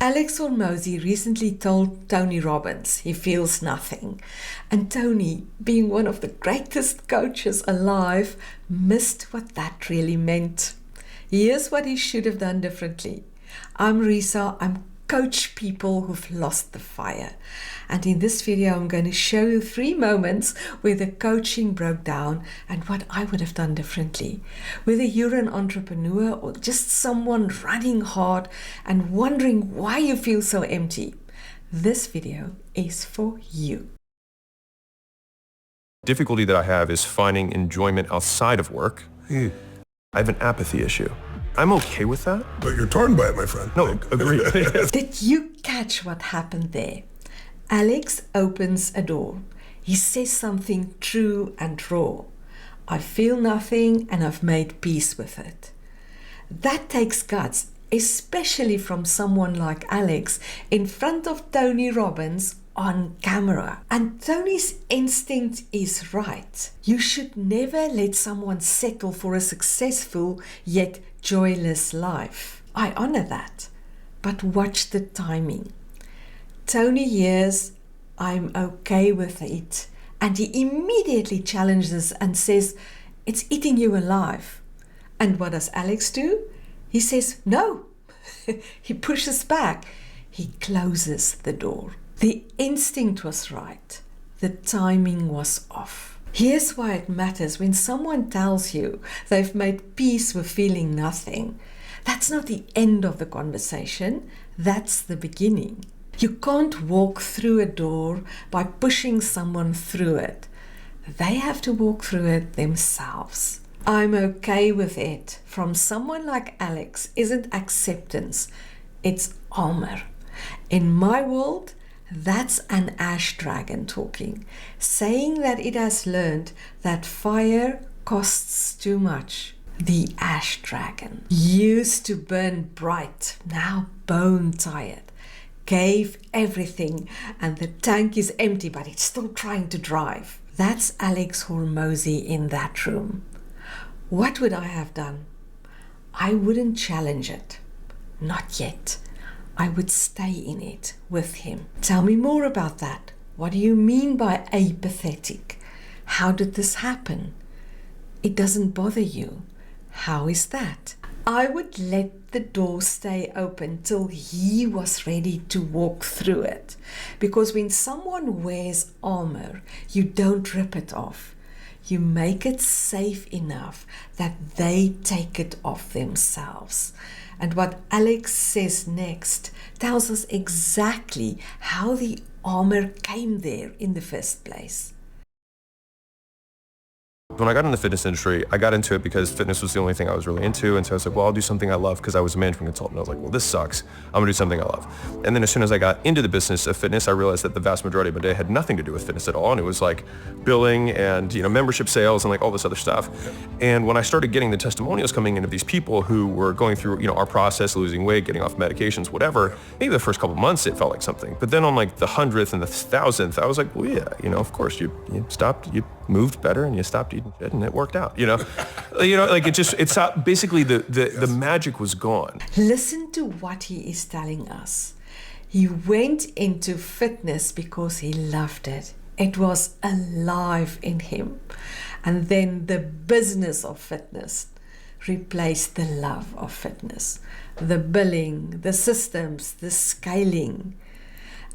Alex Hormozi recently told Tony Robbins he feels nothing. And Tony, being one of the greatest coaches alive, missed what that really meant. Here's what he should have done differently. I'm Risa. I'm coach people who've lost the fire. And in this video, I'm going to show you 3 moments where the coaching broke down and what I would have done differently. Whether you're an entrepreneur or just someone running hard and wondering why you feel so empty, this video is for you. Difficulty that I have is finding enjoyment outside of work. I have an apathy issue. I'm okay with that. But you're torn by it, my friend. No, agreed. Did you catch what happened there? Alex opens a door. He says something true and raw. I feel nothing and I've made peace with it. That takes guts, especially from someone like Alex in front of Tony Robbins on camera. And Tony's instinct is right. You should never let someone settle for a successful yet joyless life. I honor that. But watch the timing. Tony hears, I'm okay with it. And he immediately challenges and says, it's eating you alive. And what does Alex do? He says, no. He pushes back. He closes the door. The instinct was right. The timing was off. Here's why it matters when someone tells you they've made peace with feeling nothing. That's not the end of the conversation. That's the beginning. You can't walk through a door by pushing someone through it. They have to walk through it themselves. I'm okay with it from someone like Alex isn't acceptance. It's armor. In my world, that's an ash dragon talking, saying that it has learned that fire costs too much. The ash dragon used to burn bright, now bone tired, gave everything, and the tank is empty, but it's still trying to drive. That's Alex Hormozi in that room. What would I have done? I wouldn't challenge it. Not yet. I would stay in it with him. Tell me more about that. What do you mean by apathetic? How did this happen? It doesn't bother you. How is that? I would let the door stay open till he was ready to walk through it. Because when someone wears armor, you don't rip it off. You make it safe enough that they take it off themselves. And what Alex says next tells us exactly how the armor came there in the first place. When I got in the fitness industry, I got into it because fitness was the only thing I was really into. And so I was like, well, I'll do something I love because I was a management consultant. I was like, well, this sucks. I'm gonna do something I love. And then as soon as I got into the business of fitness, I realized that the vast majority of my day had nothing to do with fitness at all. And it was like billing and, membership sales and like all this other stuff. And when I started getting the testimonials coming in of these people who were going through, our process, losing weight, getting off medications, whatever, maybe the first couple of months, it felt like something. But then on like the 100th and the 1000th, I was like, well, yeah, of course you stopped, you moved better and you stopped eating shit and it worked out, like it's basically the magic was gone. Listen to what he is telling us. He went into fitness because he loved it. It was alive in him. And then the business of fitness replaced the love of fitness. The billing, the systems, the scaling.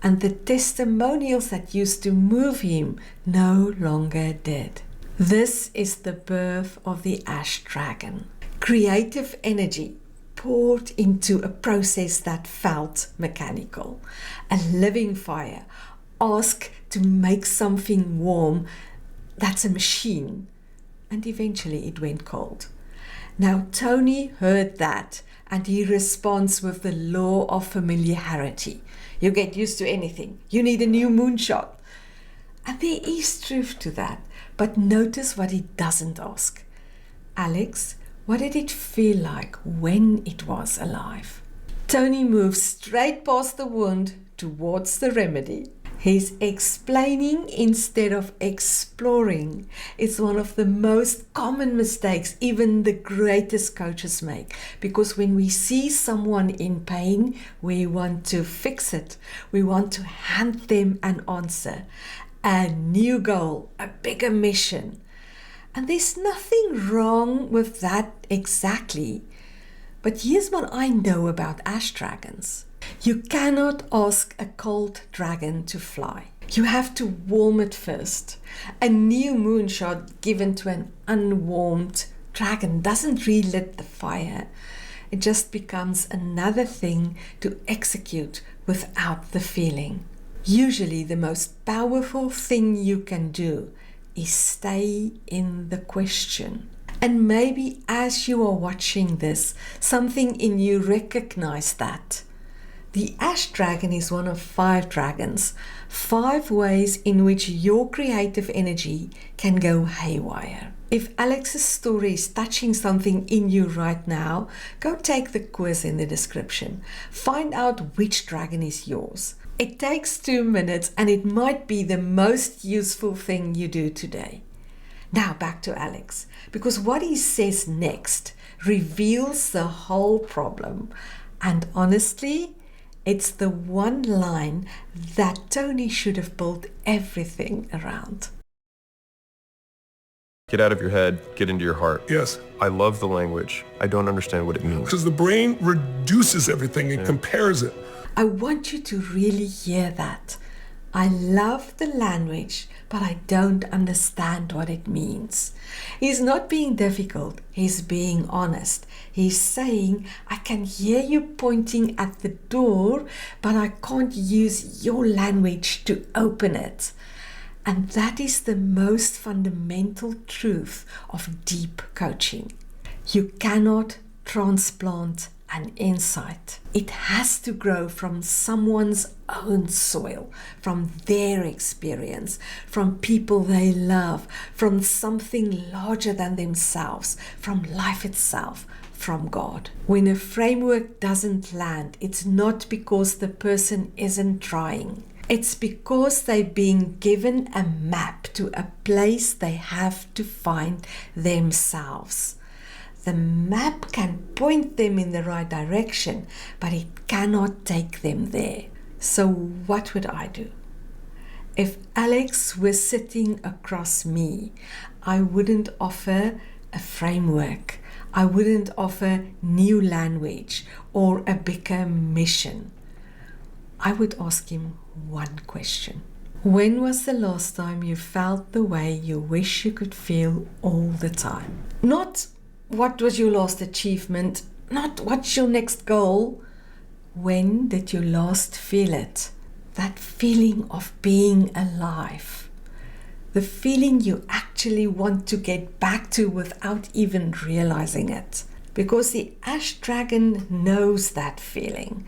And the testimonials that used to move him no longer did. This is the birth of the ash dragon. Creative energy poured into a process that felt mechanical. A living fire asked to make something warm. That's a machine. And eventually it went cold. Now Tony heard that and he responds with the law of familiarity. You get used to anything. You need a new moonshot. And there is truth to that. But notice what he doesn't ask. Alex, what did it feel like when it was alive? Tony moves straight past the wound towards the remedy. He's explaining instead of exploring. It's one of the most common mistakes even the greatest coaches make. Because when we see someone in pain, we want to fix it. We want to hand them an answer, a new goal, a bigger mission. And there's nothing wrong with that exactly. But here's what I know about ash dragons. You cannot ask a cold dragon to fly. You have to warm it first. A new moonshot given to an unwarmed dragon doesn't relit the fire. It just becomes another thing to execute without the feeling. Usually the most powerful thing you can do is stay in the question. And maybe as you are watching this, something in you recognize that. The ash dragon is one of 5 dragons, 5 ways in which your creative energy can go haywire. If Alex's story is touching something in you right now, go take the quiz in the description. Find out which dragon is yours. It takes 2 minutes and it might be the most useful thing you do today. Now back to Alex, because what he says next reveals the whole problem. And honestly, it's the one line that Tony should have built everything around. Get out of your head, get into your heart. Yes. I love the language. I don't understand what it means. Because the brain reduces everything and compares it. I want you to really hear that. I love the language, but I don't understand what it means. He's not being difficult, he's being honest. He's saying, I can hear you pointing at the door, but I can't use your language to open it. And that is the most fundamental truth of deep coaching. You cannot transplant an insight. It has to grow from someone's own soil, from their experience, from people they love, from something larger than themselves, from life itself, from God. When a framework doesn't land, it's not because the person isn't trying. It's because they're being given a map to a place they have to find themselves. The map can point them in the right direction, but it cannot take them there. So what would I do? If Alex were sitting across me, I wouldn't offer a framework. I wouldn't offer new language or a bigger mission. I would ask him one question. When was the last time you felt the way you wish you could feel all the time? Not what was your last achievement, not what's your next goal. When did you last feel it? That feeling of being alive. The feeling you actually want to get back to without even realizing it. Because the ash dragon knows that feeling.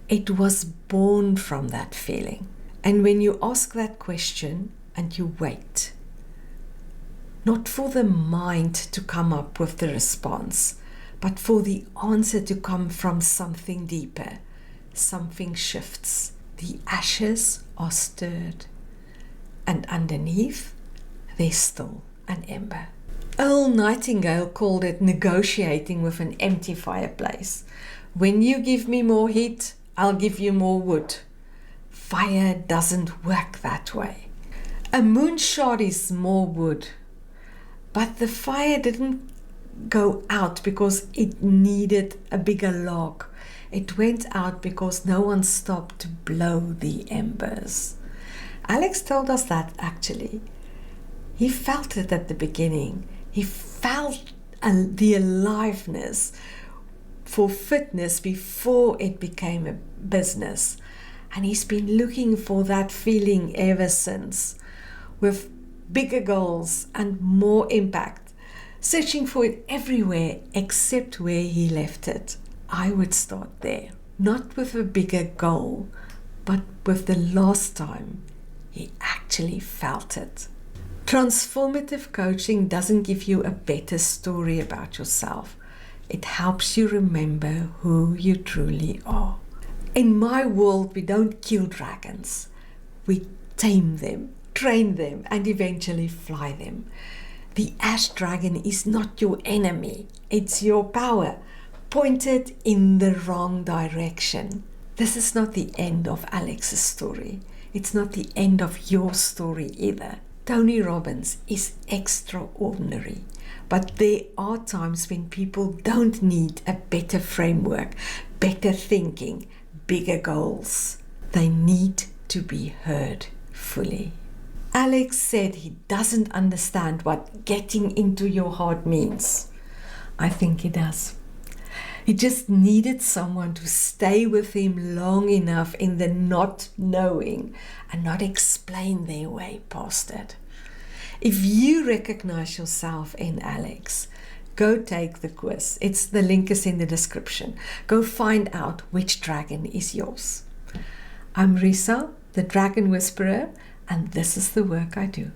It was born from that feeling. And when you ask that question and you wait, not for the mind to come up with the response, but for the answer to come from something deeper, something shifts. The ashes are stirred, and underneath, there's still an ember. Earl Nightingale called it negotiating with an empty fireplace. When you give me more heat, I'll give you more wood. Fire doesn't work that way. A moonshot is more wood, but the fire didn't go out because it needed a bigger log. It went out because no one stopped to blow the embers. Alex told us that actually. He felt it at the beginning. He felt the aliveness for fitness before it became a business. And he's been looking for that feeling ever since, with bigger goals and more impact, searching for it everywhere except where he left it. I would start there, not with a bigger goal, but with the last time he actually felt it. Transformative coaching doesn't give you a better story about yourself. It helps you remember who you truly are. In my world, we don't kill dragons. we tame them, train them, and eventually fly them. The ash dragon is not your enemy, it's your power, pointed in the wrong direction. This is not the end of Alex's story. It's not the end of your story either. Tony Robbins is extraordinary, but there are times when people don't need a better framework, better thinking, bigger goals. They need to be heard fully. Alex said he doesn't understand what getting into your heart means. I think he does. He just needed someone to stay with him long enough in the not knowing and not explain their way past it. If you recognize yourself in Alex, go take the quiz. The link is in the description. Go find out which dragon is yours. I'm Risa, the Dragon Whisperer, and this is the work I do.